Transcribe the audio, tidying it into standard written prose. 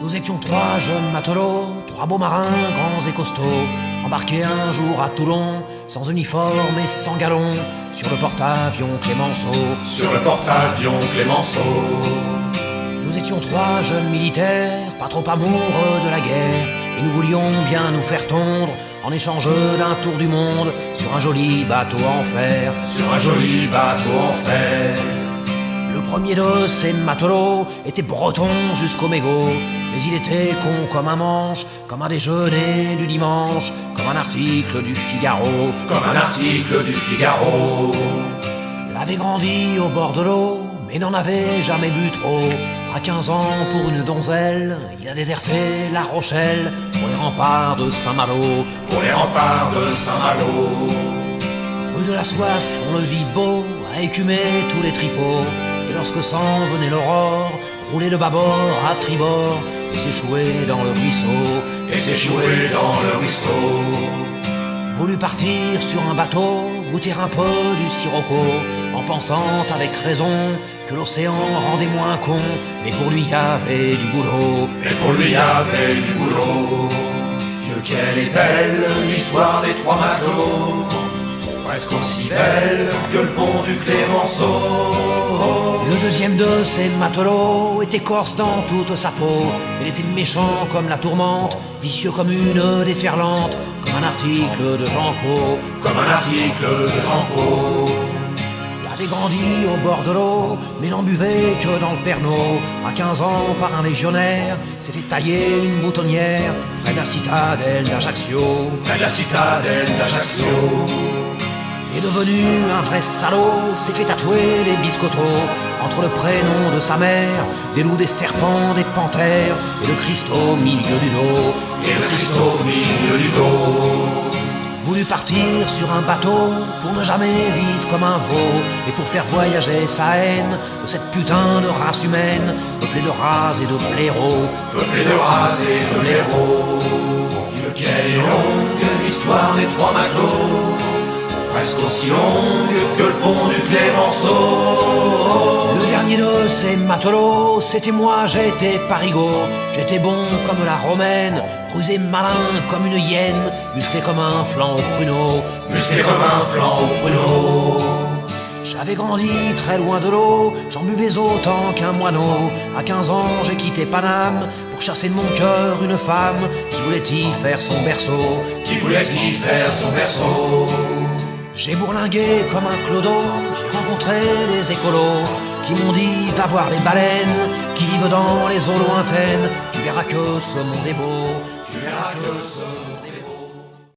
Nous étions trois jeunes matelots, trois beaux marins, grands et costauds, embarqués un jour à Toulon, sans uniforme et sans galon, sur le porte-avions Clémenceau. Sur le porte-avions Clémenceau. Nous étions trois jeunes militaires, pas trop amoureux de la guerre, et nous voulions bien nous faire tondre en échange d'un tour du monde sur un joli bateau en fer. Sur un joli bateau en fer. Le premier de ces matelots était breton jusqu'au mégot, mais il était con comme un manche, comme un déjeuner du dimanche, comme un article du Figaro. Comme un article du Figaro. Il avait grandi au bord de l'eau, mais n'en avait jamais bu trop. À 15 ans, pour une donzelle, il a déserté La Rochelle pour les remparts de Saint-Malo. Pour les remparts de Saint-Malo. Rue de la Soif, on le vit beau, à écumer tous les tripots. Et lorsque s'en venait l'aurore, rouler de bâbord à tribord et s'échouer dans le ruisseau. Et s'échouer dans le ruisseau. Voulut partir sur un bateau, goûter un peu du sirocco, en pensant avec raison que l'océan rendait moins con, mais pour lui y avait du boulot. Mais pour lui y avait du boulot. Dieu, qu'elle est belle, l'histoire des trois matelots, presque aussi belle que le pont du Clémenceau. Le deuxième de ces matelots était corse dans toute sa peau. Il était méchant comme la tourmente, vicieux comme une déferlante, comme un article de Janco. Comme un article de Janco. Il avait grandi au bord de l'eau, mais n'en buvait que dans le Pernod. À 15 ans, par un légionnaire, s'est fait tailler une boutonnière près de la citadelle d'Ajaccio. Près de la citadelle d'Ajaccio. Il est devenu un vrai salaud, s'est fait tatouer les biscottos entre le prénom de sa mère, des loups, des serpents, des panthères et le Christ au milieu du dos. Et le Christ au milieu du dos. Voulut partir sur un bateau pour ne jamais vivre comme un veau et pour faire voyager sa haine de cette putain de race humaine peuplée de rats et de blaireaux. Peuplé de rats et de blaireaux. Dieu, quelle est longue l'histoire des trois matelots, presque aussi longue que le pont du Clémenceau. Le dernier de ces matelots, c'était moi, j'étais parigot. J'étais bon comme la romaine, rusé malin comme une hyène, musclé comme un flanc au pruneau. Musclé comme un flanc au pruneau. J'avais grandi très loin de l'eau, j'en buvais autant qu'un moineau. À 15 ans, j'ai quitté Paname pour chasser de mon cœur une femme qui voulait y faire son berceau. Qui voulait y faire son berceau. J'ai bourlingué comme un clodo, j'ai rencontré des écolos qui m'ont dit va voir les baleines qui vivent dans les eaux lointaines. Tu verras que ce monde est beau, Tu verras que ce monde est beau.